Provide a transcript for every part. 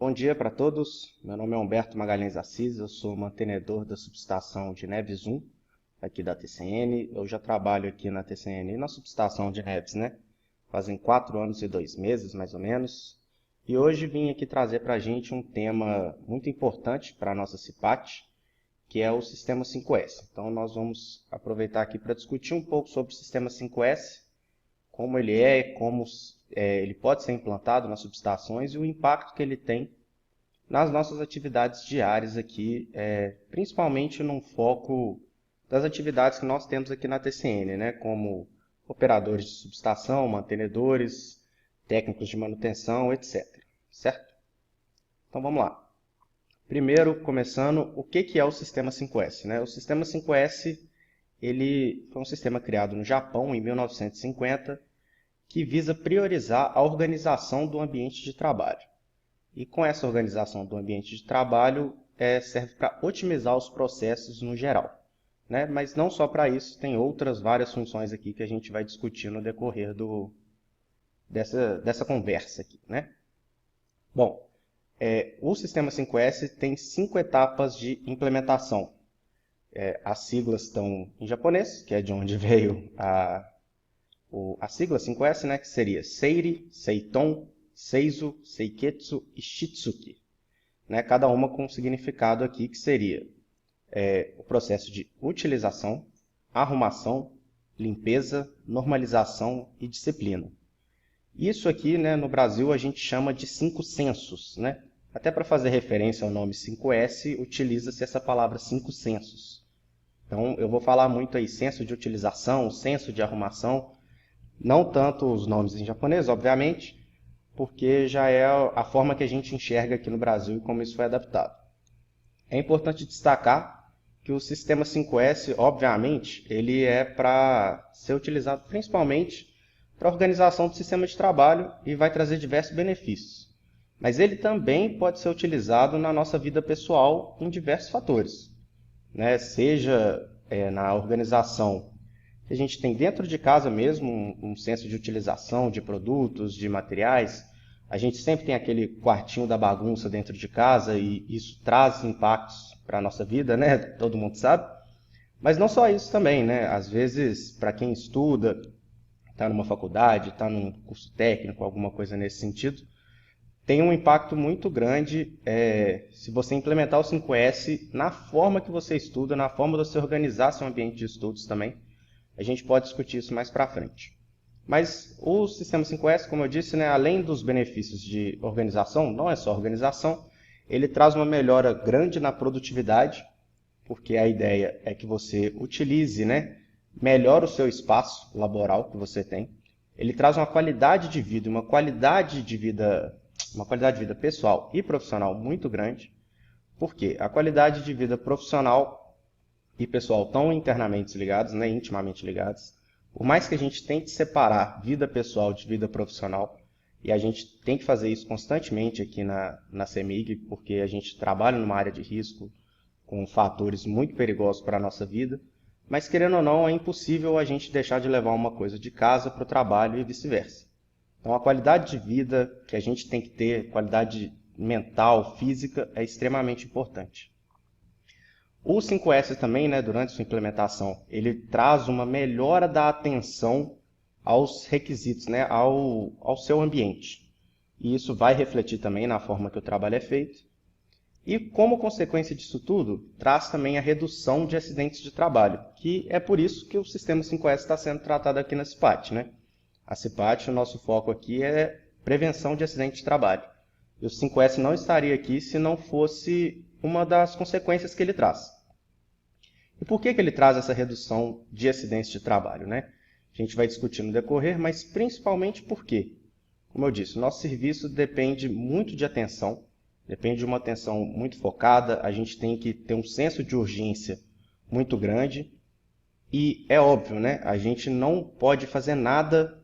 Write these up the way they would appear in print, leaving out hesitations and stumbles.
Bom dia para todos. Meu nome é Humberto Magalhães Assis, eu sou mantenedor da subestação de Neves 1, aqui da TCN. Eu já trabalho aqui na TCN na subestação de Neves, né? Fazem 4 anos e 2 meses, mais ou menos. E hoje vim aqui trazer para a gente um tema muito importante para a nossa CIPAT, que é o sistema 5S. Então nós vamos aproveitar aqui para discutir um pouco sobre o sistema 5S, como ele é, como ele pode ser implantado nas subestações e o impacto que ele tem nas nossas atividades diárias aqui, principalmente num foco das atividades que nós temos aqui na TCN, né, como operadores de subestação, mantenedores, técnicos de manutenção, etc. Certo? Então vamos lá. Primeiro, começando, o que é o sistema 5S, né? O sistema 5S ele foi um sistema criado no Japão em 1950 que visa priorizar a organização do ambiente de trabalho. E com essa organização do ambiente de trabalho, serve para otimizar os processos no geral, né? Mas não só para isso, tem outras várias funções aqui que a gente vai discutir no decorrer dessa conversa aqui, né? Bom, o sistema 5S tem 5 etapas de implementação. As siglas estão em japonês, que é de onde veio a sigla 5S, né? Que seria Seiri, Seiton, Seizo, Seiketsu e Shitsuki, né? Cada uma com um significado aqui que seria o processo de utilização, arrumação, limpeza, normalização e disciplina. Isso aqui, né, no Brasil a gente chama de 5 sensos, né? Até para fazer referência ao nome 5S, utiliza-se essa palavra 5 sensos. Então eu vou falar muito aí senso de utilização, senso de arrumação, não tanto os nomes em japonês, obviamente, porque já é a forma que a gente enxerga aqui no Brasil e como isso foi adaptado. É importante destacar que o sistema 5S, obviamente, ele é para ser utilizado principalmente para a organização do sistema de trabalho e vai trazer diversos benefícios. Mas ele também pode ser utilizado na nossa vida pessoal em diversos fatores, né? Seja na organização que a gente tem dentro de casa mesmo, um senso de utilização de produtos, de materiais. A gente sempre tem aquele quartinho da bagunça dentro de casa e isso traz impactos para a nossa vida, né? Todo mundo sabe. Mas não só isso também, né? Às vezes, para quem estuda, está numa faculdade, está num curso técnico, alguma coisa nesse sentido, tem um impacto muito grande se você implementar o 5S na forma que você estuda, na forma de você organizar seu ambiente de estudos também. A gente pode discutir isso mais para frente. Mas o sistema 5S, como eu disse, né, além dos benefícios de organização, não é só organização, ele traz uma melhora grande na produtividade, porque a ideia é que você utilize, né, melhor o seu espaço laboral que você tem. Ele traz uma qualidade de vida, uma qualidade de vida pessoal e profissional muito grande, porque a qualidade de vida profissional e pessoal estão internamente ligados, né, intimamente ligados. Por mais que a gente tente separar vida pessoal de vida profissional, e a gente tem que fazer isso constantemente aqui na CEMIG, porque a gente trabalha numa área de risco com fatores muito perigosos para a nossa vida, mas querendo ou não, é impossível a gente deixar de levar uma coisa de casa para o trabalho e vice-versa. Então a qualidade de vida que a gente tem que ter, qualidade mental, física, é extremamente importante. O 5S também, né, durante sua implementação, ele traz uma melhora da atenção aos requisitos, né, ao seu ambiente. E isso vai refletir também na forma que o trabalho é feito. E como consequência disso tudo, traz também a redução de acidentes de trabalho, que é por isso que o sistema 5S está sendo tratado aqui na CIPAT, né? A CIPAT, o nosso foco aqui é prevenção de acidente de trabalho. E o 5S não estaria aqui se não fosse uma das consequências que ele traz. E por que ele traz essa redução de acidentes de trabalho, né? A gente vai discutir no decorrer, mas principalmente por quê? Como eu disse, o nosso serviço depende muito de atenção, depende de uma atenção muito focada, a gente tem que ter um senso de urgência muito grande e é óbvio, né? A gente não pode fazer nada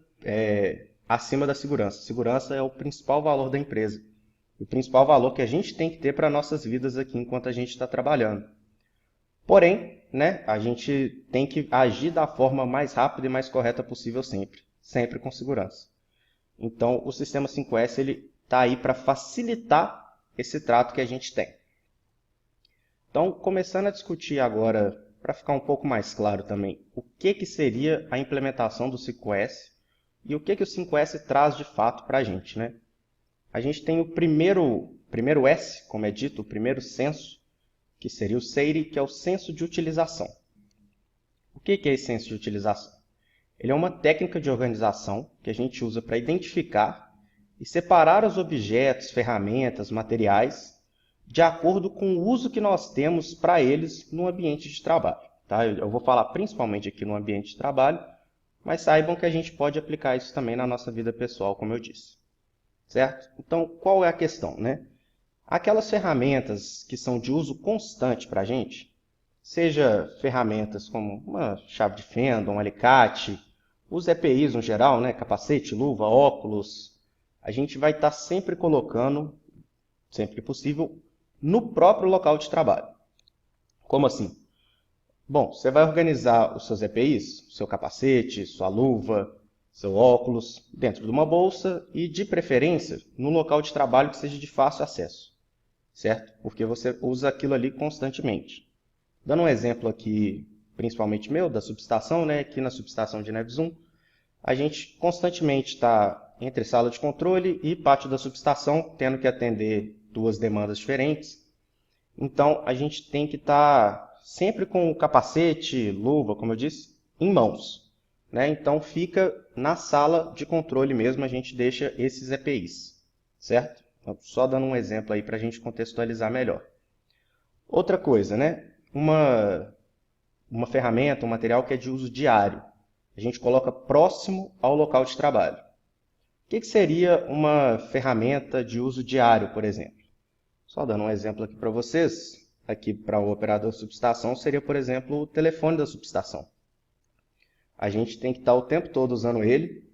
acima da segurança. Segurança é o principal valor da empresa. O principal valor que a gente tem que ter para nossas vidas aqui enquanto a gente está trabalhando. Porém, né, a gente tem que agir da forma mais rápida e mais correta possível sempre, com segurança. Então, o sistema 5S está aí para facilitar esse trato que a gente tem. Então, começando a discutir agora, para ficar um pouco mais claro também, o que seria a implementação do 5S e o que o 5S traz de fato para a gente, né? A gente tem o primeiro S, como é dito, o primeiro senso, que seria o SEIRI, que é o senso de utilização. O que é esse senso de utilização? Ele é uma técnica de organização que a gente usa para identificar e separar os objetos, ferramentas, materiais, de acordo com o uso que nós temos para eles no ambiente de trabalho. Tá? Eu vou falar principalmente aqui no ambiente de trabalho, mas saibam que a gente pode aplicar isso também na nossa vida pessoal, como eu disse. Certo? Então, qual é a questão, né? Aquelas ferramentas que são de uso constante para a gente, seja ferramentas como uma chave de fenda, um alicate, os EPIs no geral, né? Capacete, luva, óculos, a gente vai estar sempre colocando, sempre que possível, no próprio local de trabalho. Como assim? Bom, você vai organizar os seus EPIs, seu capacete, sua luva, seu óculos, dentro de uma bolsa e, de preferência, no local de trabalho que seja de fácil acesso, certo? Porque você usa aquilo ali constantemente. Dando um exemplo aqui, principalmente meu, da subestação, né? Aqui na subestação de Neves 1, a gente constantemente está entre sala de controle e pátio da subestação, tendo que atender duas demandas diferentes. Então, a gente tem que estar sempre com o capacete, luva, como eu disse, em mãos, né? Então, fica na sala de controle mesmo, a gente deixa esses EPIs, certo? Então, só dando um exemplo aí para a gente contextualizar melhor. Outra coisa, né? Uma ferramenta, um material que é de uso diário. A gente coloca próximo ao local de trabalho. O que seria uma ferramenta de uso diário, por exemplo? Só dando um exemplo aqui para vocês, aqui para o operador de subestação, seria, por exemplo, o telefone da subestação. A gente tem que estar o tempo todo usando ele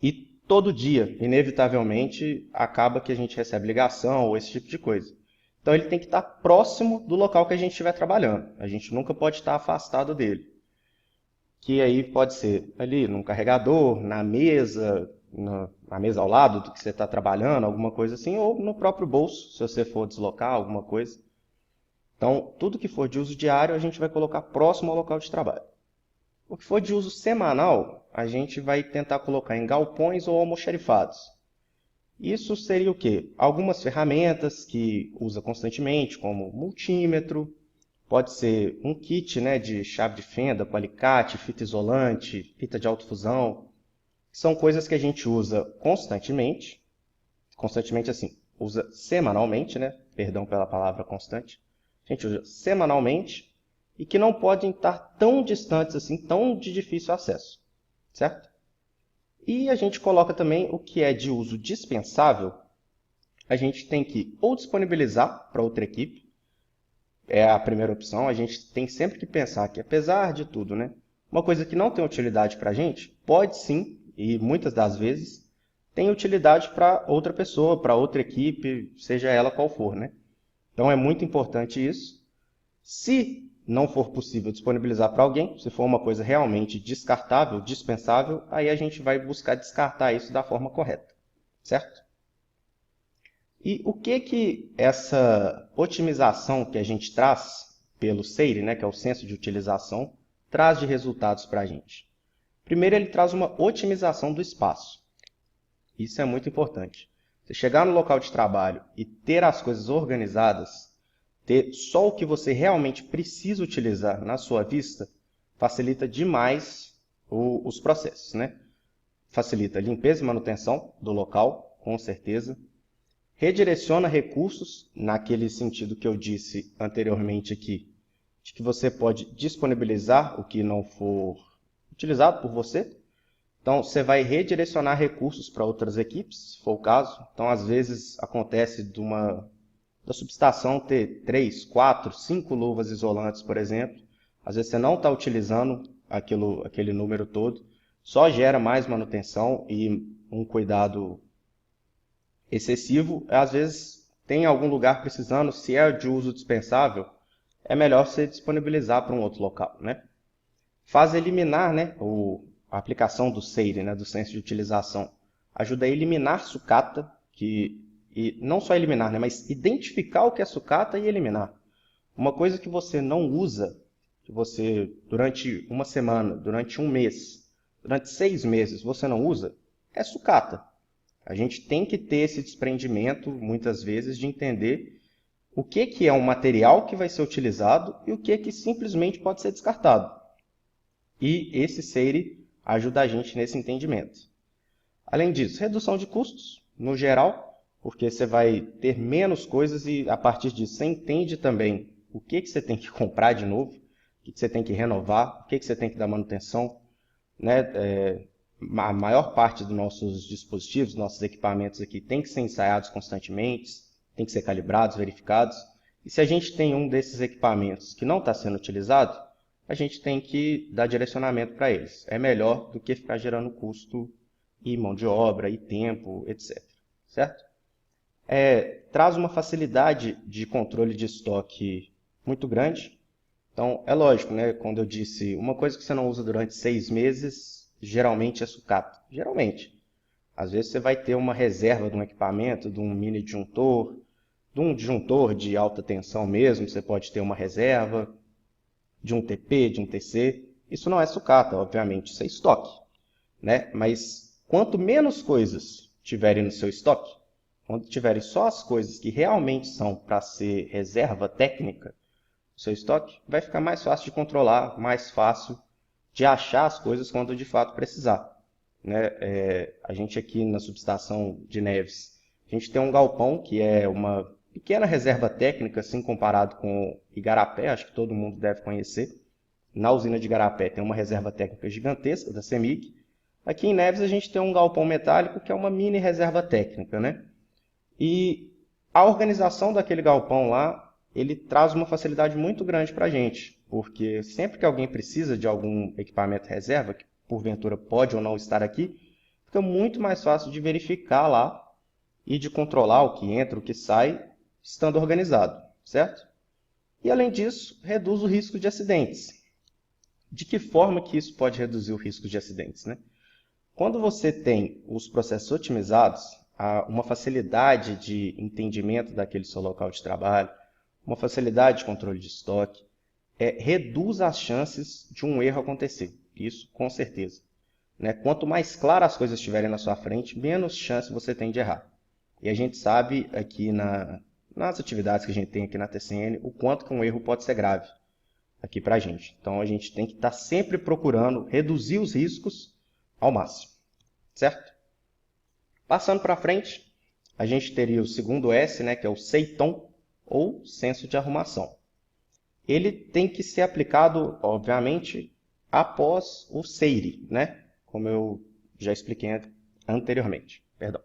e todo dia, inevitavelmente, acaba que a gente recebe ligação ou esse tipo de coisa. Então ele tem que estar próximo do local que a gente estiver trabalhando. A gente nunca pode estar afastado dele. Que aí pode ser ali num carregador, na mesa ao lado do que você está trabalhando, alguma coisa assim, ou no próprio bolso, se você for deslocar alguma coisa. Então, tudo que for de uso diário, a gente vai colocar próximo ao local de trabalho. O que for de uso semanal, a gente vai tentar colocar em galpões ou almoxarifados. Isso seria o quê? Algumas ferramentas que usa constantemente, como multímetro, pode ser um kit, né, de chave de fenda com alicate, fita isolante, fita de alta fusão. São coisas que a gente usa constantemente assim, usa semanalmente, né? Perdão pela palavra constante. A gente usa semanalmente e que não podem estar tão distantes assim, tão de difícil acesso, certo? E a gente coloca também o que é de uso dispensável, a gente tem que ou disponibilizar para outra equipe, é a primeira opção, a gente tem sempre que pensar que, apesar de tudo, né, uma coisa que não tem utilidade para a gente, pode sim, e muitas das vezes, tem utilidade para outra pessoa, para outra equipe, seja ela qual for, né? Então é muito importante isso. Se não for possível disponibilizar para alguém, se for uma coisa realmente descartável, dispensável, aí a gente vai buscar descartar isso da forma correta, certo? E o que essa otimização que a gente traz pelo SEIRI, né, que é o senso de utilização, traz de resultados para a gente? Primeiro, ele traz uma otimização do espaço. Isso é muito importante. Você chegar no local de trabalho e ter as coisas organizadas, ter só o que você realmente precisa utilizar na sua vista, facilita demais os processos, né? Facilita a limpeza e manutenção do local, com certeza. Redireciona recursos, naquele sentido que eu disse anteriormente aqui, de que você pode disponibilizar o que não for utilizado por você. Então, você vai redirecionar recursos para outras equipes, se for o caso. Então, às vezes, acontece da subestação ter 3, 4, 5 luvas isolantes, por exemplo. Às vezes, você não está utilizando aquele número todo. Só gera mais manutenção e um cuidado excessivo. Às vezes, tem algum lugar precisando, se é de uso dispensável, é melhor você disponibilizar para um outro local, né? Faz eliminar, né, a aplicação do SEIRI, né, do senso de utilização, ajuda a eliminar sucata, que e não só eliminar, né, mas identificar o que é sucata e eliminar. Uma coisa que você não usa, que você durante uma semana, durante um mês, durante 6 meses você não usa, é sucata. A gente tem que ter esse desprendimento, muitas vezes, de entender o que é um material que vai ser utilizado e o que simplesmente pode ser descartado. E esse SEIRI ajuda a gente nesse entendimento. Além disso, redução de custos, no geral, porque você vai ter menos coisas e, a partir disso, você entende também o que você tem que comprar de novo, o que você tem que renovar, o que você tem que dar manutenção, né? A maior parte dos nossos dispositivos, nossos equipamentos aqui, tem que ser ensaiados constantemente, tem que ser calibrados, verificados. E se a gente tem um desses equipamentos que não está sendo utilizado, a gente tem que dar direcionamento para eles. É melhor do que ficar gerando custo e mão de obra, e tempo, etc. Certo? Traz uma facilidade de controle de estoque muito grande. Então, é lógico, né? Quando eu disse uma coisa que você não usa durante 6 meses, geralmente é sucata. Geralmente. Às vezes você vai ter uma reserva de um equipamento, de um mini disjuntor, de um disjuntor de alta tensão mesmo, você pode ter uma reserva, de um TP, de um TC. Isso não é sucata, obviamente, isso é estoque, né? Mas quanto menos coisas tiverem no seu estoque, quando tiverem só as coisas que realmente são para ser reserva técnica, o seu estoque vai ficar mais fácil de controlar, mais fácil de achar as coisas quando de fato precisar, né? A gente aqui na subestação de Neves, a gente tem um galpão que é uma pequena reserva técnica, assim, comparado com Igarapé, acho que todo mundo deve conhecer. Na usina de Igarapé tem uma reserva técnica gigantesca da CEMIG. Aqui em Neves a gente tem um galpão metálico que é uma mini reserva técnica, né? E a organização daquele galpão lá, ele traz uma facilidade muito grande para a gente, porque sempre que alguém precisa de algum equipamento reserva, que porventura pode ou não estar aqui, fica muito mais fácil de verificar lá e de controlar o que entra, o que sai, estando organizado, certo? E além disso, reduz o risco de acidentes. De que forma que isso pode reduzir o risco de acidentes, né? Quando você tem os processos otimizados, há uma facilidade de entendimento daquele seu local de trabalho, uma facilidade de controle de estoque, reduz as chances de um erro acontecer. Isso com certeza, né? Quanto mais claras as coisas estiverem na sua frente, menos chance você tem de errar. E a gente sabe aqui nas atividades que a gente tem aqui na TCN, o quanto que um erro pode ser grave aqui para a gente. Então a gente tem que estar sempre procurando reduzir os riscos ao máximo, certo? Passando para frente, a gente teria o segundo S, né, que é o SEITOM, ou senso de arrumação. Ele tem que ser aplicado, obviamente, após o SEIRI, né, como eu já expliquei anteriormente. Perdão.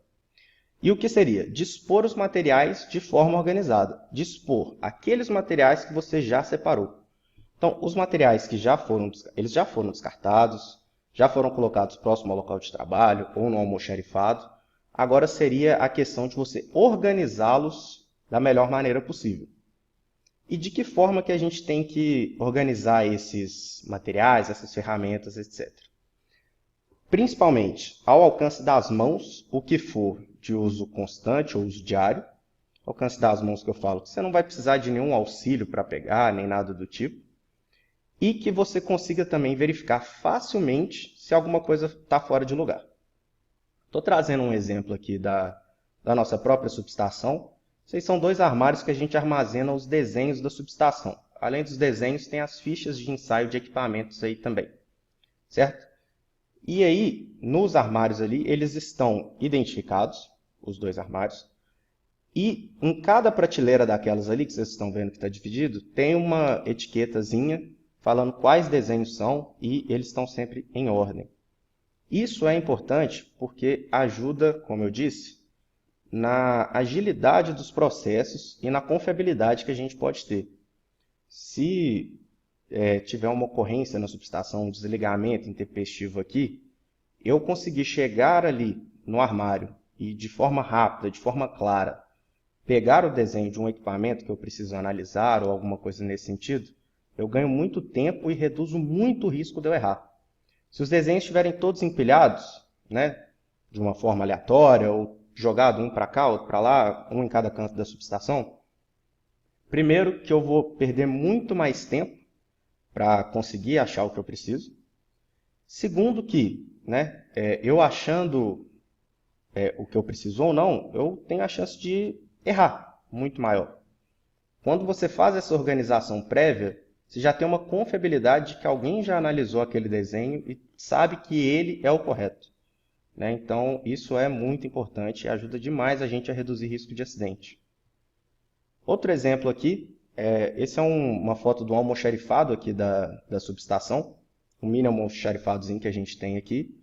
E o que seria? Dispor os materiais de forma organizada. Dispor aqueles materiais que você já separou. Então, os materiais que eles já foram descartados, já foram colocados próximo ao local de trabalho ou no almoxarifado. Agora seria a questão de você organizá-los da melhor maneira possível. E de que forma que a gente tem que organizar esses materiais, essas ferramentas, etc. Principalmente ao alcance das mãos, o que for de uso constante ou uso diário. Alcance das mãos que eu falo, que você não vai precisar de nenhum auxílio para pegar, nem nada do tipo. E que você consiga também verificar facilmente se alguma coisa está fora de lugar. Estou trazendo um exemplo aqui da nossa própria subestação. Esses são 2 armários que a gente armazena os desenhos da subestação. Além dos desenhos, tem as fichas de ensaio de equipamentos aí também, certo? E aí, nos armários ali, eles estão identificados, os 2 armários, e em cada prateleira daquelas ali, que vocês estão vendo que está dividido, tem uma etiquetazinha falando quais desenhos são e eles estão sempre em ordem. Isso é importante porque ajuda, como eu disse, na agilidade dos processos e na confiabilidade que a gente pode ter. Se tiver uma ocorrência na subestação, um desligamento intempestivo aqui, eu conseguir chegar ali no armário e de forma rápida, de forma clara, pegar o desenho de um equipamento que eu preciso analisar ou alguma coisa nesse sentido, eu ganho muito tempo e reduzo muito o risco de eu errar. Se os desenhos estiverem todos empilhados, né, de uma forma aleatória ou jogado um para cá, outro para lá, um em cada canto da subestação, primeiro que eu vou perder muito mais tempo para conseguir achar o que eu preciso. Segundo que, né, eu achando o que eu preciso ou não, eu tenho a chance de errar muito maior. Quando você faz essa organização prévia, você já tem uma confiabilidade de que alguém já analisou aquele desenho e sabe que ele é o correto, né? Então, isso é muito importante e ajuda demais a gente a reduzir risco de acidente. Outro exemplo aqui, esse é uma foto do almoxarifado aqui da subestação, um mini almoxarifadozinho que a gente tem aqui.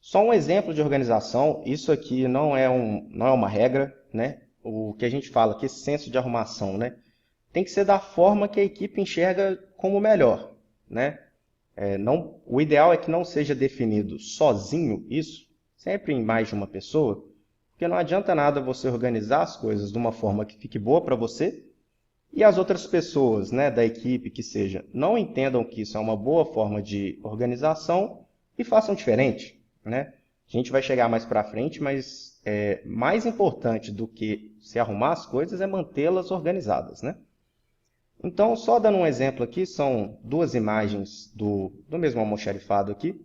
Só um exemplo de organização, isso aqui não é uma regra, né? O que a gente fala aqui, senso de arrumação, né? Tem que ser da forma que a equipe enxerga como melhor, né? O ideal é que não seja definido sozinho isso, sempre em mais de uma pessoa, porque não adianta nada você organizar as coisas de uma forma que fique boa para você e as outras pessoas, né, da equipe que seja, não entendam que isso é uma boa forma de organização e façam diferente, né? A gente vai chegar mais para frente, mas mais importante do que se arrumar as coisas é mantê-las organizadas, né? Então, só dando um exemplo aqui, são duas imagens do mesmo almoxarifado aqui.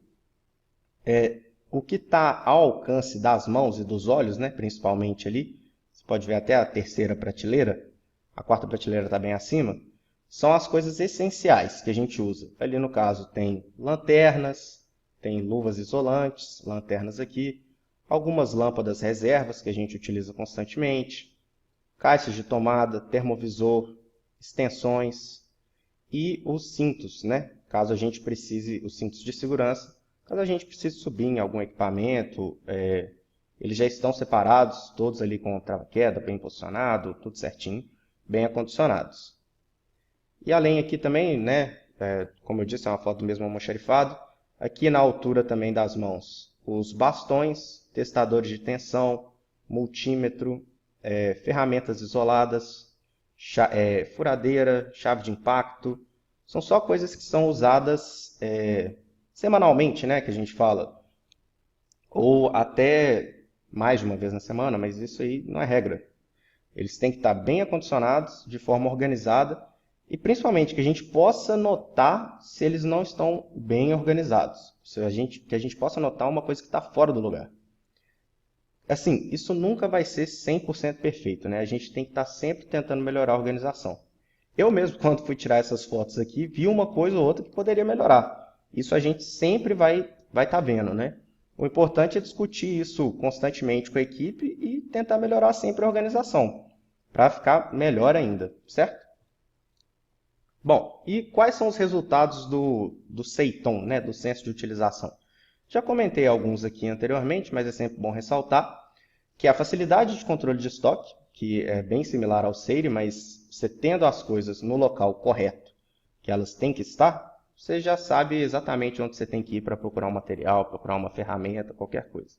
O que está ao alcance das mãos e dos olhos, né, principalmente ali, você pode ver até a terceira prateleira, a quarta prateleira está bem acima, são as coisas essenciais que a gente usa. Ali no caso tem lanternas, tem luvas isolantes, lanternas aqui, algumas lâmpadas reservas que a gente utiliza constantemente, caixas de tomada, termovisor, extensões e os cintos, né? Caso a gente precise, os cintos de segurança, caso a gente precise subir em algum equipamento, eles já estão separados, todos ali com trava-queda, bem posicionado, tudo certinho, bem acondicionados. E além aqui também, né, como eu disse, é uma foto do mesmo almoxarifado, aqui na altura também das mãos, os bastões, testadores de tensão, multímetro, ferramentas isoladas, furadeira, chave de impacto, são só coisas que são usadas semanalmente, né, que a gente fala, ou até mais de uma vez na semana, mas isso aí não é regra. Eles têm que estar bem acondicionados, de forma organizada, e principalmente que a gente possa notar se eles não estão bem organizados, que a gente possa notar uma coisa que está fora do lugar. Assim, isso nunca vai ser 100% perfeito, né? A gente tem que estar sempre tentando melhorar a organização. Eu mesmo, quando fui tirar essas fotos aqui, vi uma coisa ou outra que poderia melhorar. Isso a gente sempre vai estar vendo, né? O importante é discutir isso constantemente com a equipe e tentar melhorar sempre a organização, para ficar melhor ainda, certo? Bom, e quais são os resultados do SEITOM, né? Do senso de utilização? Já comentei alguns aqui anteriormente, mas é sempre bom ressaltar que a facilidade de controle de estoque, que é bem similar ao SEIRE, mas você tendo as coisas no local correto, que elas têm que estar, você já sabe exatamente onde você tem que ir para procurar um material, procurar uma ferramenta, qualquer coisa.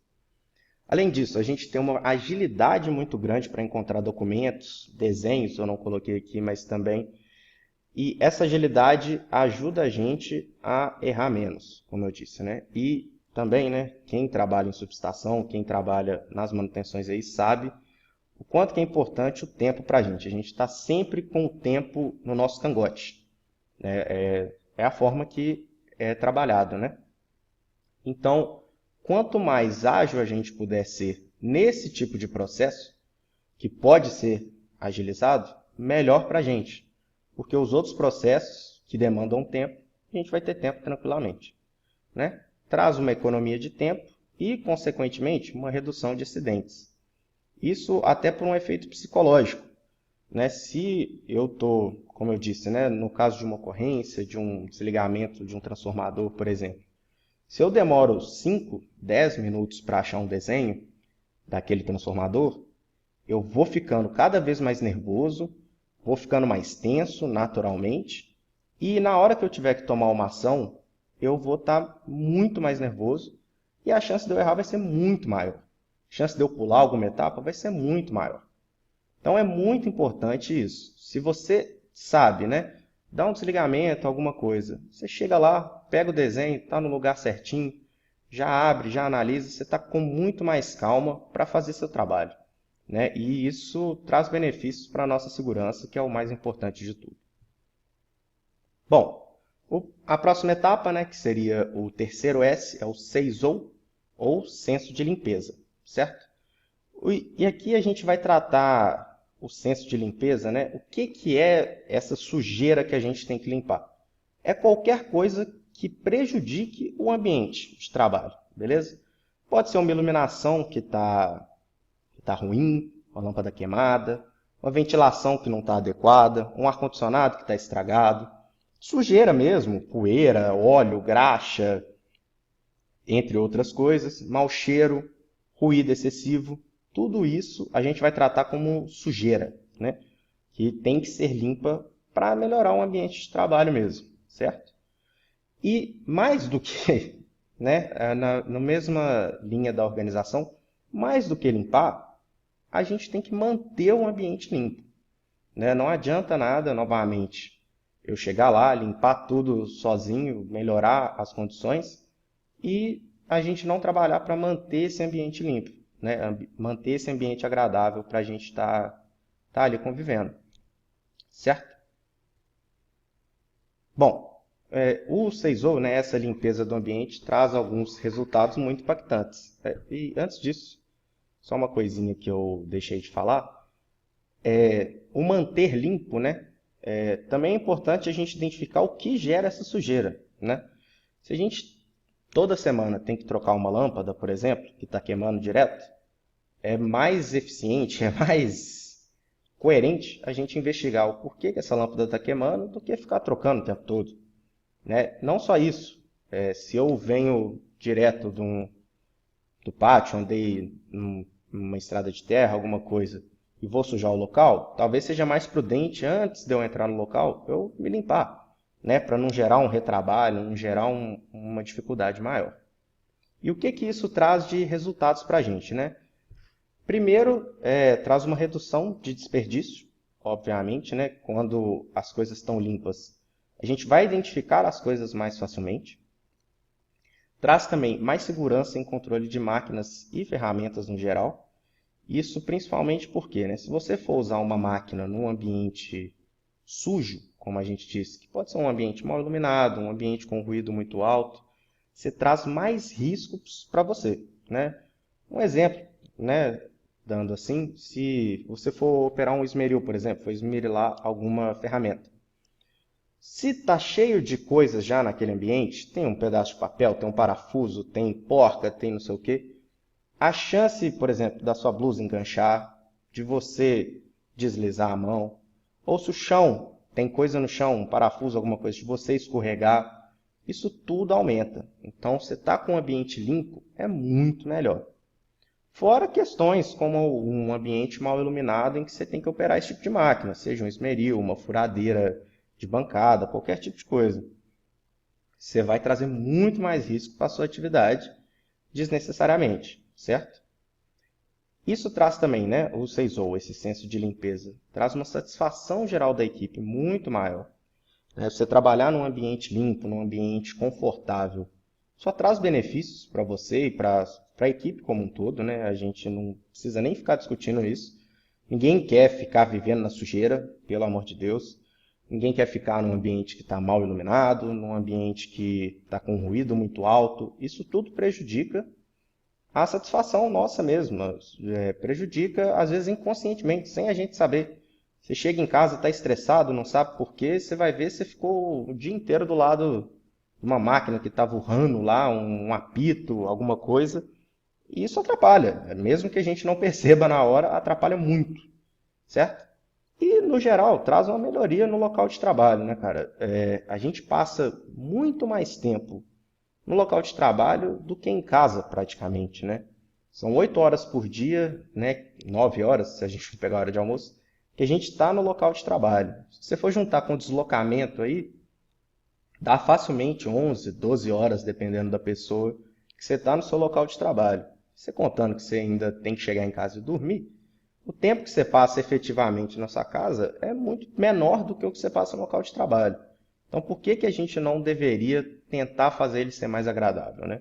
Além disso, a gente tem uma agilidade muito grande para encontrar documentos, desenhos, eu não coloquei aqui, mas também. E essa agilidade ajuda a gente a errar menos, como eu disse, né? E também, né, quem trabalha em subestação, quem trabalha nas manutenções aí, sabe o quanto que é importante o tempo para a gente. A gente está sempre com o tempo no nosso cangote, né? É a forma que é trabalhado, né? Então, quanto mais ágil a gente puder ser nesse tipo de processo, que pode ser agilizado, melhor para a gente. Porque os outros processos que demandam tempo, a gente vai ter tempo tranquilamente, né? Traz uma economia de tempo e, consequentemente, uma redução de acidentes. Isso até por um efeito psicológico, né? Se eu estou, como eu disse, né, no caso de uma ocorrência, de um desligamento de um transformador, por exemplo, se eu demoro 5, 10 minutos para achar um desenho daquele transformador, eu vou ficando cada vez mais nervoso, vou ficando mais tenso naturalmente, e na hora que eu tiver que tomar uma ação, eu vou estar muito mais nervoso e a chance de eu errar vai ser muito maior. A chance de eu pular alguma etapa vai ser muito maior. Então é muito importante isso. Se você sabe, né, dá um desligamento, alguma coisa, você chega lá, pega o desenho, está no lugar certinho, já abre, já analisa, você está com muito mais calma para fazer seu trabalho, né? E isso traz benefícios para a nossa segurança, que é o mais importante de tudo. Bom, a próxima etapa, né, que seria o terceiro S, é o 6O, ou senso de limpeza, certo? E aqui a gente vai tratar o senso de limpeza, né? O que é essa sujeira que a gente tem que limpar? É qualquer coisa que prejudique o ambiente de trabalho, beleza? Pode ser uma iluminação que tá ruim, uma lâmpada queimada, uma ventilação que não está adequada, um ar-condicionado que está estragado, sujeira mesmo, poeira, óleo, graxa, entre outras coisas, mau cheiro, ruído excessivo, tudo isso a gente vai tratar como sujeira, né? Que tem que ser limpa para melhorar o ambiente de trabalho mesmo, certo? E mais do que, né, na mesma linha da organização, mais do que limpar, a gente tem que manter o ambiente limpo, né? Não adianta nada, novamente, eu chegar lá, limpar tudo sozinho, melhorar as condições e a gente não trabalhar para manter esse ambiente limpo, né? Manter esse ambiente agradável para a gente tá ali convivendo, certo? Bom, o 6O, né, essa limpeza do ambiente, traz alguns resultados muito impactantes. E antes disso, só uma coisinha que eu deixei de falar, o manter limpo, né, também é importante a gente identificar o que gera essa sujeira, né? Se a gente toda semana tem que trocar uma lâmpada, por exemplo, que está queimando direto, é mais eficiente, é mais coerente a gente investigar o porquê que essa lâmpada está queimando do que ficar trocando o tempo todo, né? Não só isso, se eu venho direto do pátio, andei numa estrada de terra, alguma coisa, e vou sujar o local, talvez seja mais prudente, antes de eu entrar no local, eu me limpar, né? Para não gerar um retrabalho, não gerar uma dificuldade maior. E o que que isso traz de resultados para a gente, né? Primeiro, traz uma redução de desperdício, obviamente, né? Quando as coisas estão limpas, a gente vai identificar as coisas mais facilmente. Traz também mais segurança em controle de máquinas e ferramentas no geral. Isso principalmente porque, né? Se você for usar uma máquina num ambiente sujo, como a gente disse, que pode ser um ambiente mal iluminado, um ambiente com ruído muito alto, você traz mais riscos para você, né? Um exemplo, né, dando assim, se você for operar um esmeril, por exemplo, for esmerilar alguma ferramenta. Se está cheio de coisas já naquele ambiente, tem um pedaço de papel, tem um parafuso, tem porca, tem não sei o quê, a chance, por exemplo, da sua blusa enganchar, de você deslizar a mão, ou se o chão tem coisa no chão, um parafuso, alguma coisa, de você escorregar, isso tudo aumenta. Então, você está com um ambiente limpo, é muito melhor. Fora questões como um ambiente mal iluminado em que você tem que operar esse tipo de máquina, seja um esmeril, uma furadeira de bancada, qualquer tipo de coisa. Você vai trazer muito mais risco para a sua atividade desnecessariamente, certo? Isso traz também, né, o 6O, esse senso de limpeza, traz uma satisfação geral da equipe muito maior. Você trabalhar num ambiente limpo, num ambiente confortável, só traz benefícios para você e para a equipe como um todo, né? A gente não precisa nem ficar discutindo isso. Ninguém quer ficar vivendo na sujeira, pelo amor de Deus. Ninguém quer ficar num ambiente que está mal iluminado, num ambiente que está com ruído muito alto. Isso tudo prejudica a satisfação nossa mesmo. Prejudica, às vezes, inconscientemente, sem a gente saber. Você chega em casa, está estressado, não sabe por quê, você vai ver, você ficou o dia inteiro do lado de uma máquina que estava urrando lá, um apito, alguma coisa. E isso atrapalha. Mesmo que a gente não perceba na hora, atrapalha muito, certo? E, no geral, traz uma melhoria no local de trabalho, né, cara? A gente passa muito mais tempo no local de trabalho do que em casa, praticamente, né? São 8 horas por dia, né? 9 horas, se a gente for pegar a hora de almoço, que a gente está no local de trabalho. Se você for juntar com o deslocamento aí, dá facilmente 11, 12 horas, dependendo da pessoa, que você está no seu local de trabalho. Você contando que você ainda tem que chegar em casa e dormir, o tempo que você passa efetivamente na sua casa é muito menor do que o que você passa no local de trabalho. Então, por que que a gente não deveria tentar fazer ele ser mais agradável, né?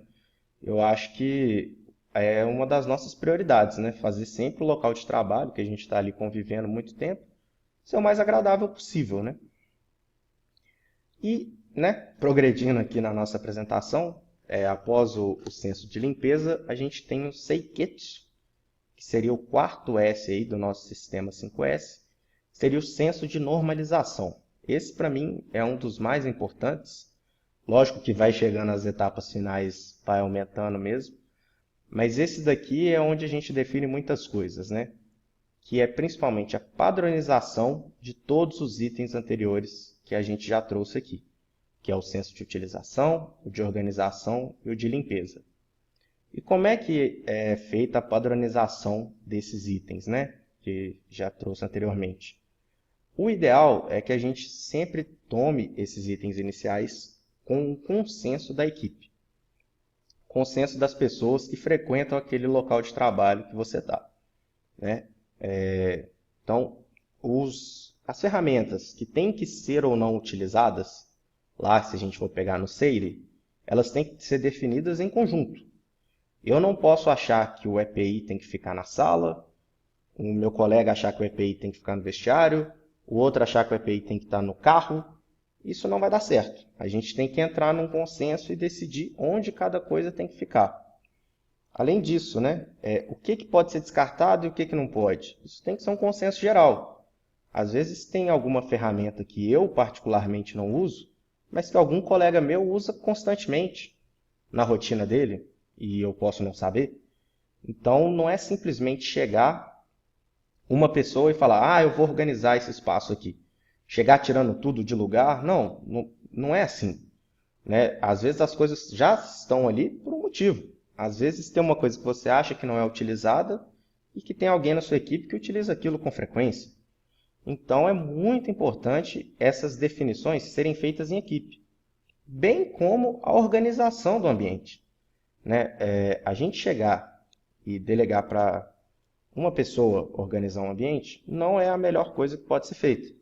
eu acho que é uma das nossas prioridades, né? Fazer sempre o local de trabalho, que a gente está ali convivendo muito tempo, ser o mais agradável possível, né? E, né, progredindo aqui na nossa apresentação, após o senso de limpeza, a gente tem o SEIKET, que seria o quarto S aí do nosso sistema 5S, seria o senso de normalização. Esse, para mim, é um dos mais importantes. Lógico que vai chegando às etapas finais, vai aumentando mesmo, mas esse daqui é onde a gente define muitas coisas, né? Que é principalmente a padronização de todos os itens anteriores que a gente já trouxe aqui, que é o senso de utilização, o de organização e o de limpeza. E como é que é feita a padronização desses itens, né? Que já trouxe anteriormente. O ideal é que a gente sempre tome esses itens iniciais com o consenso da equipe, consenso das pessoas que frequentam aquele local de trabalho que você está, né? Então, as ferramentas que têm que ser ou não utilizadas, lá se a gente for pegar no SEIRE, elas têm que ser definidas em conjunto. Eu não posso achar que o EPI tem que ficar na sala, o meu colega achar que o EPI tem que ficar no vestiário, o outro achar que o EPI tem que estar no carro. Isso não vai dar certo. A gente tem que entrar num consenso e decidir onde cada coisa tem que ficar. Além disso, né, o que pode ser descartado e o que não pode? Isso tem que ser um consenso geral. Às vezes tem alguma ferramenta que eu particularmente não uso, mas que algum colega meu usa constantemente na rotina dele e eu posso não saber. Então, não é simplesmente chegar uma pessoa e falar, eu vou organizar esse espaço aqui. Chegar tirando tudo de lugar, não é assim, né? Às vezes as coisas já estão ali por um motivo. Às vezes tem uma coisa que você acha que não é utilizada e que tem alguém na sua equipe que utiliza aquilo com frequência. Então é muito importante essas definições serem feitas em equipe, bem como a organização do ambiente, né? A gente chegar e delegar para uma pessoa organizar um ambiente não é a melhor coisa que pode ser feita.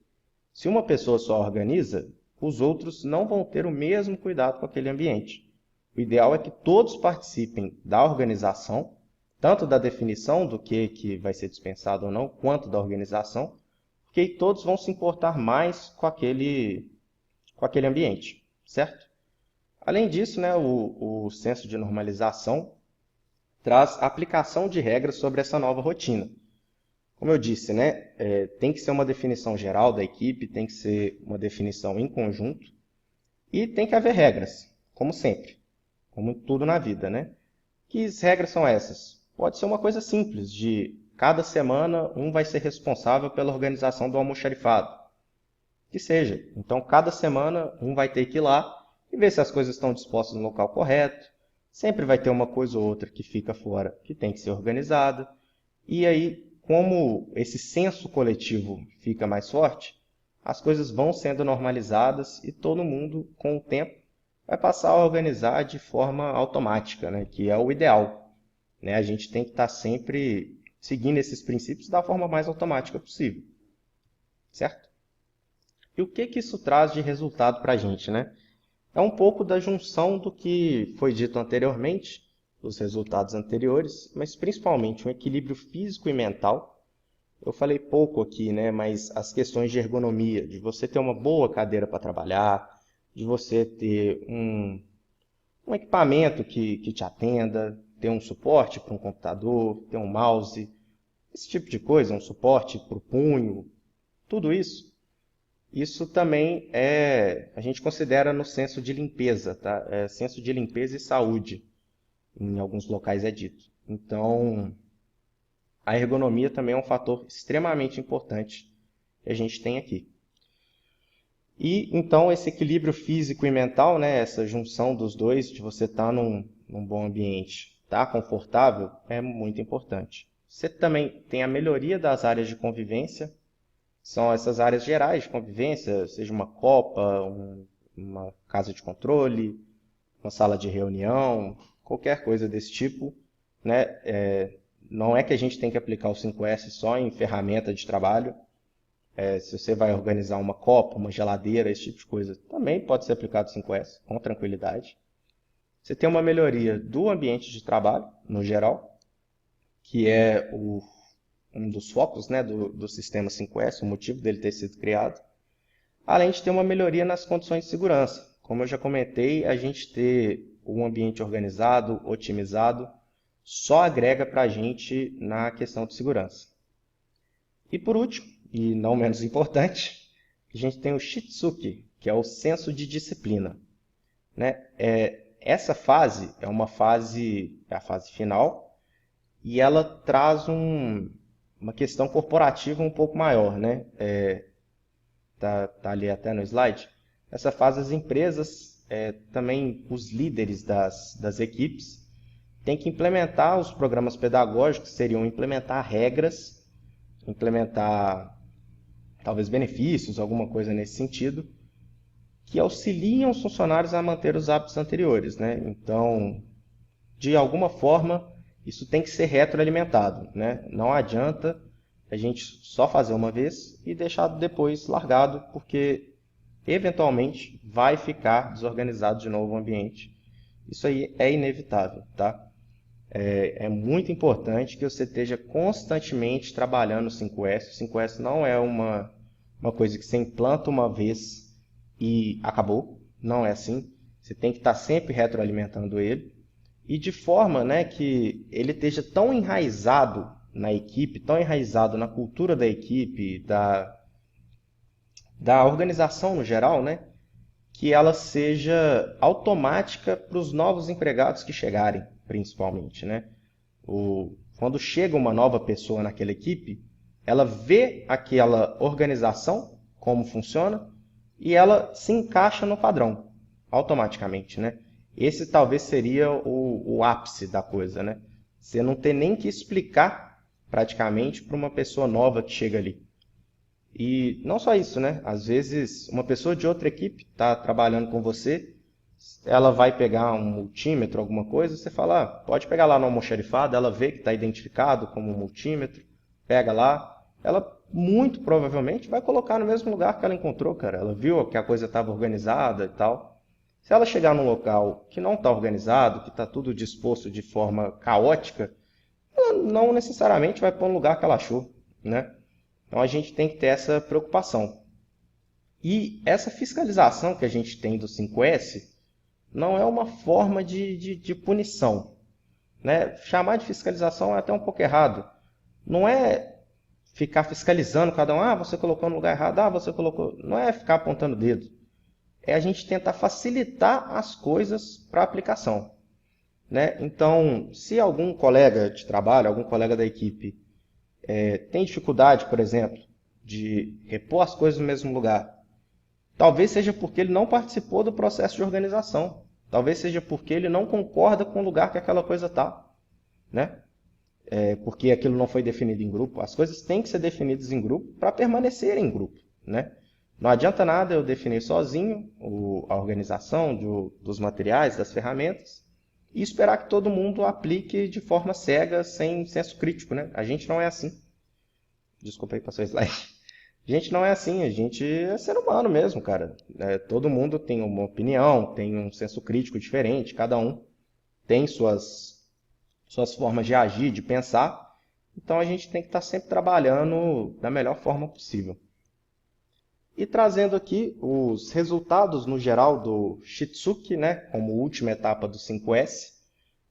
Se uma pessoa só organiza, os outros não vão ter o mesmo cuidado com aquele ambiente. O ideal é que todos participem da organização, tanto da definição do que vai ser dispensado ou não, quanto da organização, porque aí todos vão se importar mais com aquele ambiente, certo? Além disso, né, o senso de normalização traz aplicação de regras sobre essa nova rotina. Como eu disse, né, tem que ser uma definição geral da equipe, tem que ser uma definição em conjunto e tem que haver regras, como sempre, como tudo na vida, né? Que regras são essas? Pode ser uma coisa simples, de cada semana um vai ser responsável pela organização do almoxarifado. Que seja. Então, cada semana um vai ter que ir lá e ver se as coisas estão dispostas no local correto. Sempre vai ter uma coisa ou outra que fica fora, que tem que ser organizada. E aí, como esse senso coletivo fica mais forte, as coisas vão sendo normalizadas e todo mundo, com o tempo, vai passar a organizar de forma automática, né? Que é o ideal, né? A gente tem que estar sempre seguindo esses princípios da forma mais automática possível, certo? E o que isso traz de resultado para a gente, né? É um pouco da junção do que foi dito anteriormente, dos resultados anteriores, mas principalmente um equilíbrio físico e mental. Eu falei pouco aqui, né? Mas as questões de ergonomia, de você ter uma boa cadeira para trabalhar, de você ter um equipamento que te atenda, ter um suporte para um computador, ter um mouse, esse tipo de coisa, um suporte para o punho, tudo isso. Isso também a gente considera no senso de limpeza, tá? Senso de limpeza e saúde, em alguns locais é dito. Então, a ergonomia também é um fator extremamente importante que a gente tem aqui. E então esse equilíbrio físico e mental, né, essa junção dos dois, de você estar num bom ambiente, estar confortável, é muito importante. Você também tem a melhoria das áreas de convivência, são essas áreas gerais de convivência, seja uma copa, uma casa de controle, uma sala de reunião, qualquer coisa desse tipo, né? Não é que a gente tem que aplicar o 5S só em ferramenta de trabalho. Se você vai organizar uma copa, uma geladeira, esse tipo de coisa, também pode ser aplicado o 5S com tranquilidade, Você tem uma melhoria do ambiente de trabalho, no geral, que é um dos focos, né, do sistema 5S, o motivo dele ter sido criado, além de ter uma melhoria nas condições de segurança. Como eu já comentei, a gente ter um ambiente organizado, otimizado, só agrega para a gente na questão de segurança. E por último, e não menos importante, a gente tem o Shitsuki, que é o senso de disciplina, né? Essa fase é a fase final, e ela traz uma questão corporativa um pouco maior, né? Tá ali até no slide. Nessa fase, as empresas, também os líderes das equipes, têm que implementar os programas pedagógicos, que seriam implementar regras, implementar talvez benefícios, alguma coisa nesse sentido, que auxiliam os funcionários a manter os hábitos anteriores, né? Então, de alguma forma, isso tem que ser retroalimentado, né? Não adianta a gente só fazer uma vez e deixar depois largado, porque eventualmente vai ficar desorganizado de novo o ambiente. Isso aí é inevitável, tá? É muito importante que você esteja constantemente trabalhando o 5S. O 5S não é uma coisa que você implanta uma vez e acabou. Não é assim. Você tem que estar sempre retroalimentando ele. E de forma, né, que ele esteja tão enraizado na equipe, tão enraizado na cultura da equipe, da organização no geral, né, que ela seja automática para os novos empregados que chegarem, principalmente, né? Quando chega uma nova pessoa naquela equipe, ela vê aquela organização, como funciona, e ela se encaixa no padrão, automaticamente, né? Esse talvez seria o ápice da coisa, né? Você não ter nem que explicar, praticamente, para uma pessoa nova que chega ali. E não só isso, né? Às vezes, uma pessoa de outra equipe está trabalhando com você, ela vai pegar um multímetro, alguma coisa, você fala, pode pegar lá no almoxarifado, ela vê que está identificado como um multímetro, pega lá, ela muito provavelmente vai colocar no mesmo lugar que ela encontrou, cara. Ela viu que a coisa estava organizada e tal. Se ela chegar num local que não está organizado, que está tudo disposto de forma caótica, ela não necessariamente vai para um lugar que ela achou, né? Então a gente tem que ter essa preocupação. E essa fiscalização que a gente tem do 5S não é uma forma de punição, né? Chamar de fiscalização é até um pouco errado. Não é ficar fiscalizando cada um, você colocou no lugar errado, você colocou. Não é ficar apontando o dedo. É a gente tentar facilitar as coisas para a aplicação, né? Então, se algum colega de trabalho, algum colega da equipe tem dificuldade, por exemplo, de repor as coisas no mesmo lugar, talvez seja porque ele não participou do processo de organização. Talvez seja porque ele não concorda com o lugar que aquela coisa está, né? Porque aquilo não foi definido em grupo. As coisas têm que ser definidas em grupo para permanecer em grupo, né? Não adianta nada eu definir sozinho a organização dos materiais, das ferramentas, e esperar que todo mundo aplique de forma cega, sem senso crítico, né? A gente não é assim. Desculpa aí, passou o slide. A gente não é assim, a gente é ser humano mesmo, cara. Todo mundo tem uma opinião, tem um senso crítico diferente, cada um tem suas formas de agir, de pensar. Então a gente tem que estar sempre trabalhando da melhor forma possível. E trazendo aqui os resultados no geral do Shitsuki, né, como última etapa do 5S,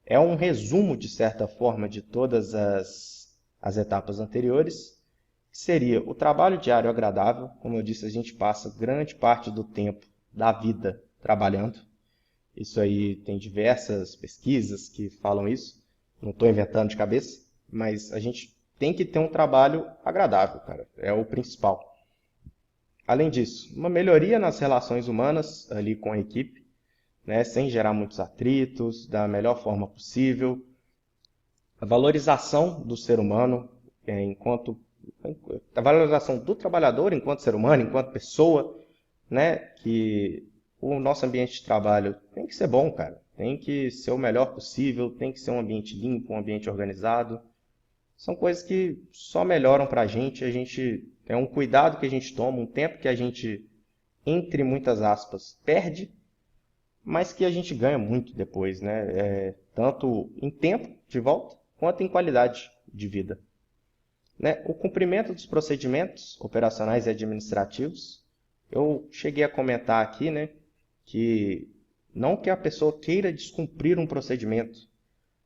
é um resumo, de certa forma, de todas as etapas anteriores. Seria o trabalho diário agradável. Como eu disse, a gente passa grande parte do tempo da vida trabalhando. Isso aí tem diversas pesquisas que falam isso. Não estou inventando de cabeça, mas a gente tem que ter um trabalho agradável, cara. É o principal. Além disso, uma melhoria nas relações humanas ali com a equipe, né, sem gerar muitos atritos, da melhor forma possível. A valorização do ser humano a valorização do trabalhador enquanto ser humano, enquanto pessoa, né? Que o nosso ambiente de trabalho tem que ser bom, cara. Tem que ser o melhor possível, tem que ser um ambiente limpo, um ambiente organizado. São coisas que só melhoram para a gente. É um cuidado que a gente toma, um tempo que a gente, entre muitas aspas, perde, mas que a gente ganha muito depois, né? Tanto em tempo de volta, quanto em qualidade de vida, né? O cumprimento dos procedimentos operacionais e administrativos, eu cheguei a comentar aqui, né, que não que a pessoa queira descumprir um procedimento,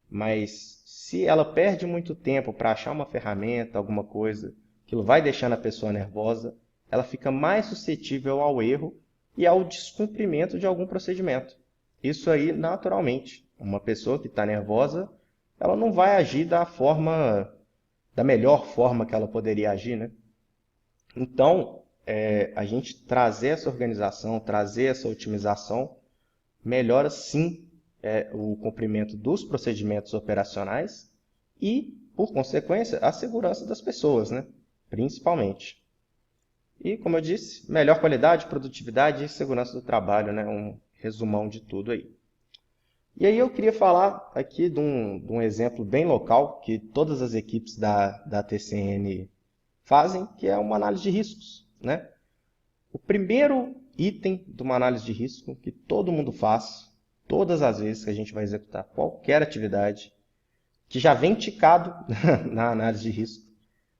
mas se ela perde muito tempo para achar uma ferramenta, alguma coisa, aquilo vai deixando a pessoa nervosa, ela fica mais suscetível ao erro e ao descumprimento de algum procedimento. Isso aí, naturalmente, uma pessoa que está nervosa, ela não vai agir da melhor forma que ela poderia agir, né? Então, a gente trazer essa organização, trazer essa otimização, melhora sim o cumprimento dos procedimentos operacionais e, por consequência, a segurança das pessoas, né? Principalmente. E, como eu disse, melhor qualidade, produtividade e segurança do trabalho, né? Um resumão de tudo aí. E aí eu queria falar aqui de um exemplo bem local que todas as equipes da TCN fazem, que é uma análise de riscos, né? O primeiro item de uma análise de risco que todo mundo faz, todas as vezes que a gente vai executar qualquer atividade, que já vem ticado na análise de risco,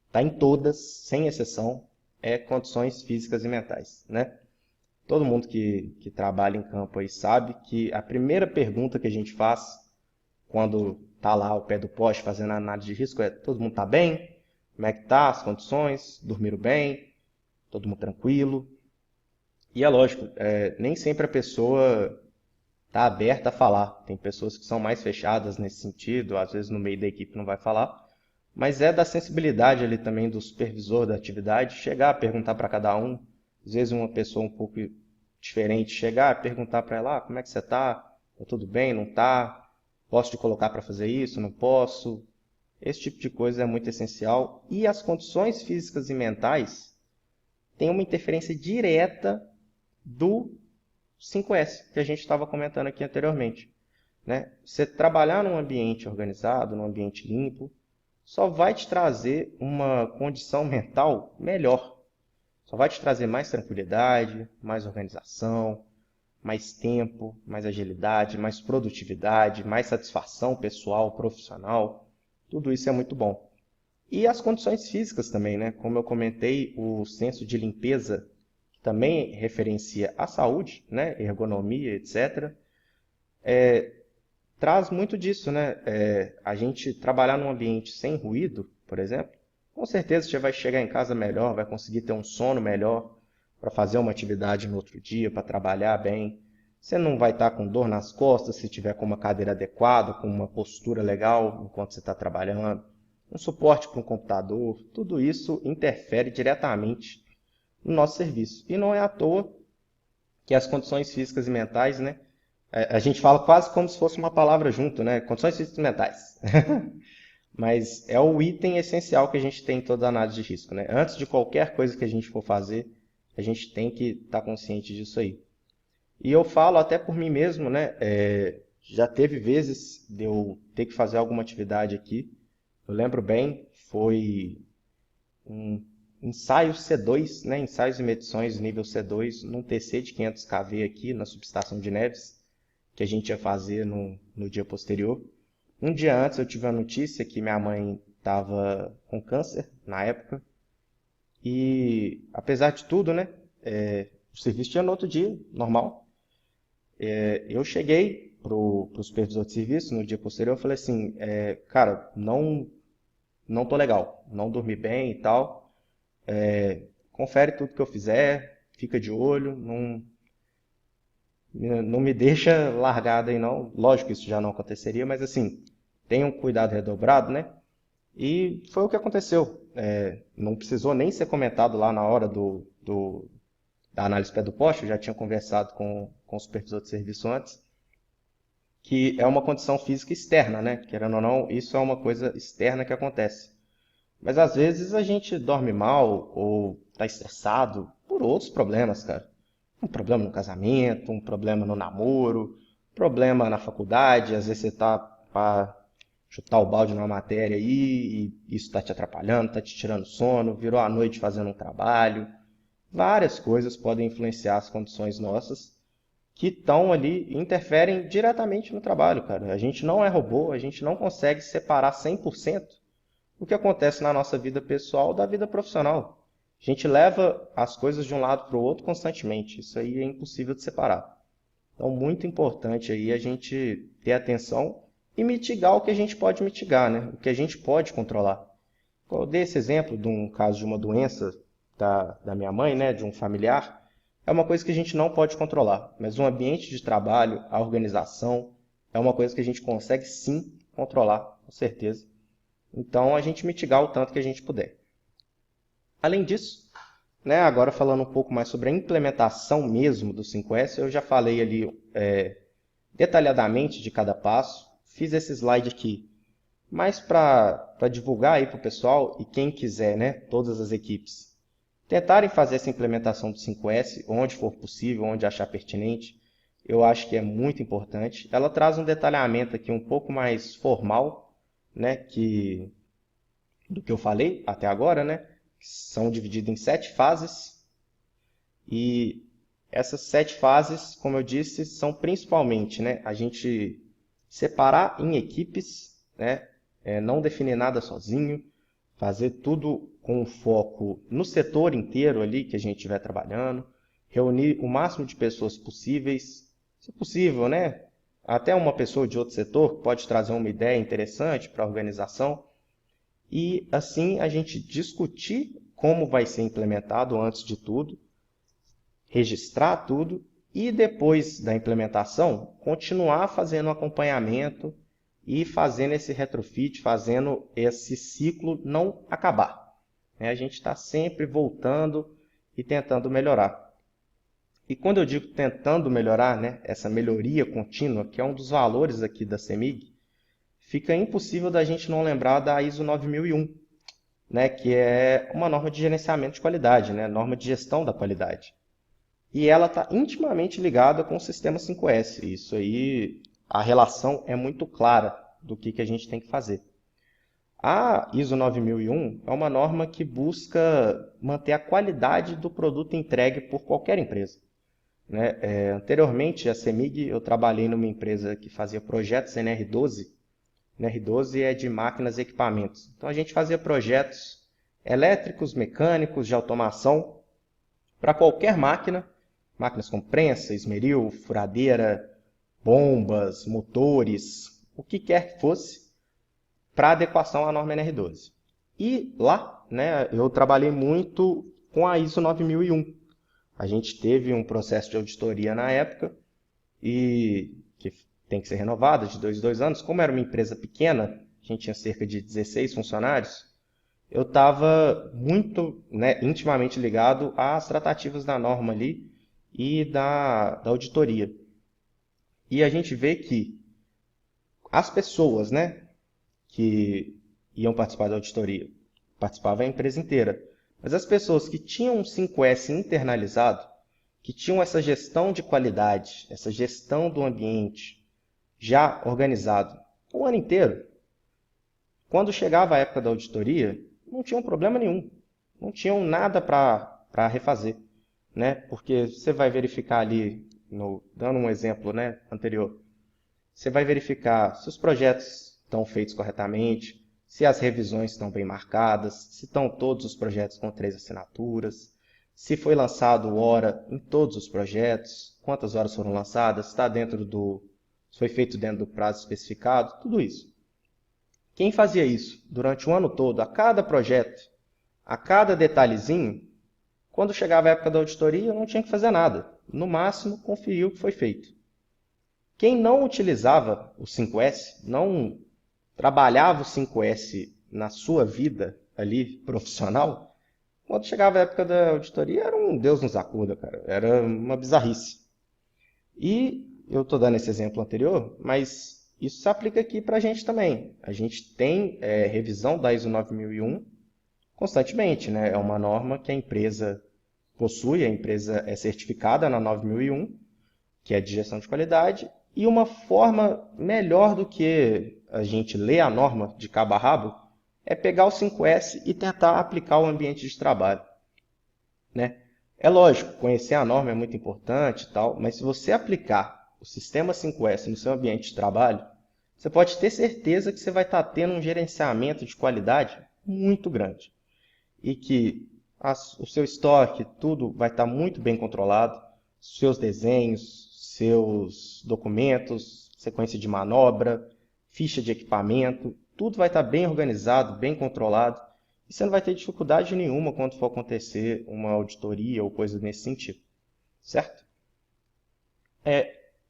está em todas, sem exceção, é condições físicas e mentais, né? Todo mundo que trabalha em campo aí sabe que a primeira pergunta que a gente faz quando está lá ao pé do poste fazendo a análise de risco é: todo mundo está bem? Como é que tá as condições? Dormiram bem? Todo mundo tranquilo? E é lógico, nem sempre a pessoa está aberta a falar. Tem pessoas que são mais fechadas nesse sentido, às vezes no meio da equipe não vai falar, mas é da sensibilidade ali também do supervisor da atividade chegar a perguntar para cada um. Às vezes uma pessoa um pouco diferente chegar a perguntar para ela: como é que você está? Tá tudo bem? Não está? Posso te colocar para fazer isso? Não posso? Esse tipo de coisa é muito essencial. E as condições físicas e mentais têm uma interferência direta do 5S, que a gente estava comentando aqui anteriormente, né? Você trabalhar num ambiente organizado, num ambiente limpo, só vai te trazer uma condição mental melhor. Só vai te trazer mais tranquilidade, mais organização, mais tempo, mais agilidade, mais produtividade, mais satisfação pessoal, profissional. Tudo isso é muito bom. E as condições físicas também, né? Como eu comentei, o senso de limpeza também referencia a saúde, né? Ergonomia, etc. Traz muito disso, né? A gente trabalhar num ambiente sem ruído, por exemplo, com certeza você vai chegar em casa melhor, vai conseguir ter um sono melhor para fazer uma atividade no outro dia, para trabalhar bem. Você não vai estar com dor nas costas se tiver com uma cadeira adequada, com uma postura legal enquanto você está trabalhando, um suporte para um computador. Tudo isso interfere diretamente no nosso serviço. E não é à toa que as condições físicas e mentais, né? A gente fala quase como se fosse uma palavra junto, né? Condições físicas e mentais. Mas é o item essencial que a gente tem em toda análise de risco, né? Antes de qualquer coisa que a gente for fazer, a gente tem que estar consciente disso aí. E eu falo até por mim mesmo, né? Já teve vezes de eu ter que fazer alguma atividade aqui. Eu lembro bem, foi um ensaio C2, né? Ensaios e medições nível C2, num TC de 500 kV aqui na subestação de Neves, que a gente ia fazer no dia posterior. Um dia antes eu tive a notícia que minha mãe estava com câncer na época. E apesar de tudo, né? O serviço tinha no outro dia, normal. Eu cheguei pro supervisor de serviço no dia posterior e falei assim: cara, não tô legal, não dormi bem e tal. Confere tudo que eu fizer, fica de olho, não me deixa largado aí não. Lógico que isso já não aconteceria, mas assim, tenha um cuidado redobrado, né? E foi o que aconteceu. Não precisou nem ser comentado lá na hora da análise pé do poste, eu já tinha conversado com o supervisor de serviço antes, que é uma condição física externa, né? Querendo ou não, isso é uma coisa externa que acontece. Mas às vezes a gente dorme mal ou está estressado por outros problemas, cara. Um problema no casamento, um problema no namoro, problema na faculdade, às vezes você está para chutar o balde numa matéria aí e isso está te atrapalhando, está te tirando sono, virou a noite fazendo um trabalho. Várias coisas podem influenciar as condições nossas que estão ali e interferem diretamente no trabalho, cara. A gente não é robô, a gente não consegue separar 100% o que acontece na nossa vida pessoal da vida profissional. A gente leva as coisas de um lado para o outro constantemente. Isso aí é impossível de separar. Então, muito importante aí a gente ter atenção e mitigar o que a gente pode mitigar, né? O que a gente pode controlar. Eu dei esse exemplo de um caso de uma doença da minha mãe, né, de um familiar. É uma coisa que a gente não pode controlar, mas o ambiente de trabalho, a organização, é uma coisa que a gente consegue sim controlar, com certeza. Então, a gente mitigar o tanto que a gente puder. Além disso, né, agora falando um pouco mais sobre a implementação mesmo do 5S, eu já falei ali detalhadamente de cada passo, fiz esse slide aqui, mas para divulgar aí para o pessoal e quem quiser, né, todas as equipes, tentarem fazer essa implementação do 5S onde for possível, onde achar pertinente, eu acho que é muito importante. Ela traz um detalhamento aqui um pouco mais formal, né, do que eu falei até agora, né, que são divididas em 7 fases. E essas 7 fases, como eu disse, são principalmente, né, a gente separar em equipes, né, não definir nada sozinho, fazer tudo com foco no setor inteiro ali que a gente estiver trabalhando, reunir o máximo de pessoas possíveis, se possível, né? Até uma pessoa de outro setor que pode trazer uma ideia interessante para a organização e assim a gente discutir como vai ser implementado antes de tudo, registrar tudo e depois da implementação continuar fazendo acompanhamento e fazendo esse retrofit, fazendo esse ciclo não acabar. A gente está sempre voltando e tentando melhorar. E quando eu digo tentando melhorar, né, essa melhoria contínua, que é um dos valores aqui da CEMIG, fica impossível da gente não lembrar da ISO 9001, né, que é uma norma de gerenciamento de qualidade, né, norma de gestão da qualidade. E ela está intimamente ligada com o sistema 5S. Isso aí, a relação é muito clara do que a gente tem que fazer. A ISO 9001 é uma norma que busca manter a qualidade do produto entregue por qualquer empresa. Né? Anteriormente, a CEMIG, eu trabalhei numa empresa que fazia projetos NR12. NR12 é de máquinas e equipamentos. Então, a gente fazia projetos elétricos, mecânicos, de automação, para qualquer máquina, máquinas com prensa, esmeril, furadeira, bombas, motores, o que quer que fosse, para adequação à norma NR12. E lá, né, eu trabalhei muito com a ISO 9001. A gente teve um processo de auditoria na época, e que tem que ser renovada de 2 em 2 anos. Como era uma empresa pequena, a gente tinha cerca de 16 funcionários, eu estava muito, né, intimamente ligado às tratativas da norma ali e da auditoria. E a gente vê que as pessoas, né, que iam participar da auditoria, participava a empresa inteira, mas as pessoas que tinham um 5S internalizado, que tinham essa gestão de qualidade, essa gestão do ambiente já organizado o ano inteiro, quando chegava a época da auditoria, não tinham problema nenhum, não tinham nada para refazer, né? Porque você vai verificar ali, dando um exemplo, né, anterior, você vai verificar se os projetos estão feitos corretamente, se as revisões estão bem marcadas, se estão todos os projetos com 3 assinaturas, se foi lançado hora em todos os projetos, quantas horas foram lançadas, se foi feito dentro do prazo especificado, tudo isso. Quem fazia isso durante o ano todo, a cada projeto, a cada detalhezinho, quando chegava a época da auditoria, não tinha que fazer nada. No máximo, conferir o que foi feito. Quem não utilizava o 5S, não trabalhava o 5S na sua vida ali profissional, quando chegava a época da auditoria, era um Deus nos acuda, cara. Era uma bizarrice. E eu estou dando esse exemplo anterior, mas isso se aplica aqui para a gente também. A gente tem revisão da ISO 9001 constantemente, né? É uma norma que a empresa possui, a empresa é certificada na 9001, que é de gestão de qualidade, e uma forma melhor do que a gente ler a norma de cabo a rabo é pegar o 5S e tentar aplicar o ambiente de trabalho, né? É lógico, conhecer a norma é muito importante e tal, mas se você aplicar o sistema 5S no seu ambiente de trabalho, você pode ter certeza que você vai estar tendo um gerenciamento de qualidade muito grande e que o seu estoque, tudo vai estar muito bem controlado, seus desenhos, seus documentos, sequência de manobra, ficha de equipamento, tudo vai estar bem organizado, bem controlado, e você não vai ter dificuldade nenhuma quando for acontecer uma auditoria ou coisa nesse sentido, certo?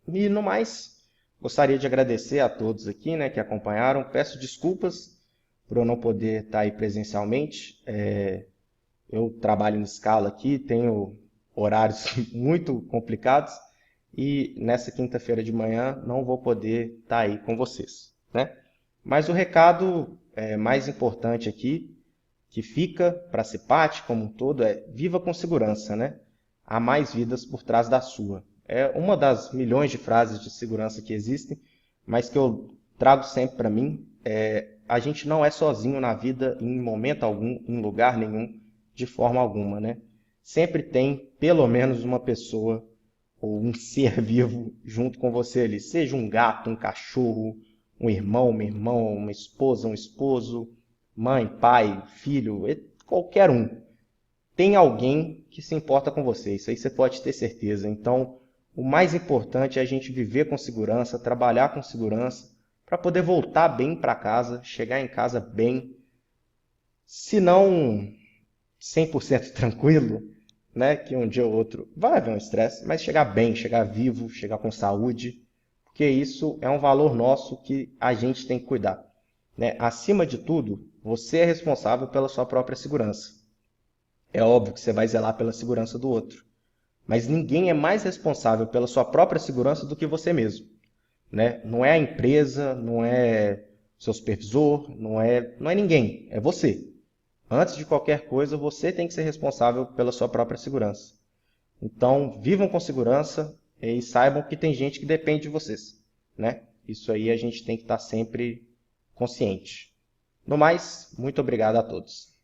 E no mais, gostaria de agradecer a todos aqui, né, que acompanharam. Peço desculpas por eu não poder estar aí presencialmente. Eu trabalho em escala aqui, tenho horários muito complicados e nessa quinta-feira de manhã não vou poder estar aí com vocês, né? Mas o recado mais importante aqui, que fica para a CIPAT como um todo, é viva com segurança, né? Há mais vidas por trás da sua. É uma das milhões de frases de segurança que existem, mas que eu trago sempre para mim. A gente não é sozinho na vida em momento algum, em lugar nenhum, de forma alguma, né? Sempre tem pelo menos uma pessoa ou um ser vivo junto com você ali, seja um gato, um cachorro, um irmão, uma irmã, uma esposa, um esposo, mãe, pai, filho, qualquer um. Tem alguém que se importa com você, isso aí você pode ter certeza. Então, o mais importante é a gente viver com segurança, trabalhar com segurança, para poder voltar bem para casa, chegar em casa bem, se não 100% tranquilo, né, que um dia ou outro vai haver um estresse, mas chegar bem, chegar vivo, chegar com saúde, porque isso é um valor nosso que a gente tem que cuidar, né? Acima de tudo, você é responsável pela sua própria segurança. É óbvio que você vai zelar pela segurança do outro, mas ninguém é mais responsável pela sua própria segurança do que você mesmo, né? Não é a empresa, não é o seu supervisor, não é ninguém, é você. Antes de qualquer coisa, você tem que ser responsável pela sua própria segurança. Então, vivam com segurança e saibam que tem gente que depende de vocês, né? Isso aí a gente tem que estar sempre consciente. No mais, muito obrigado a todos.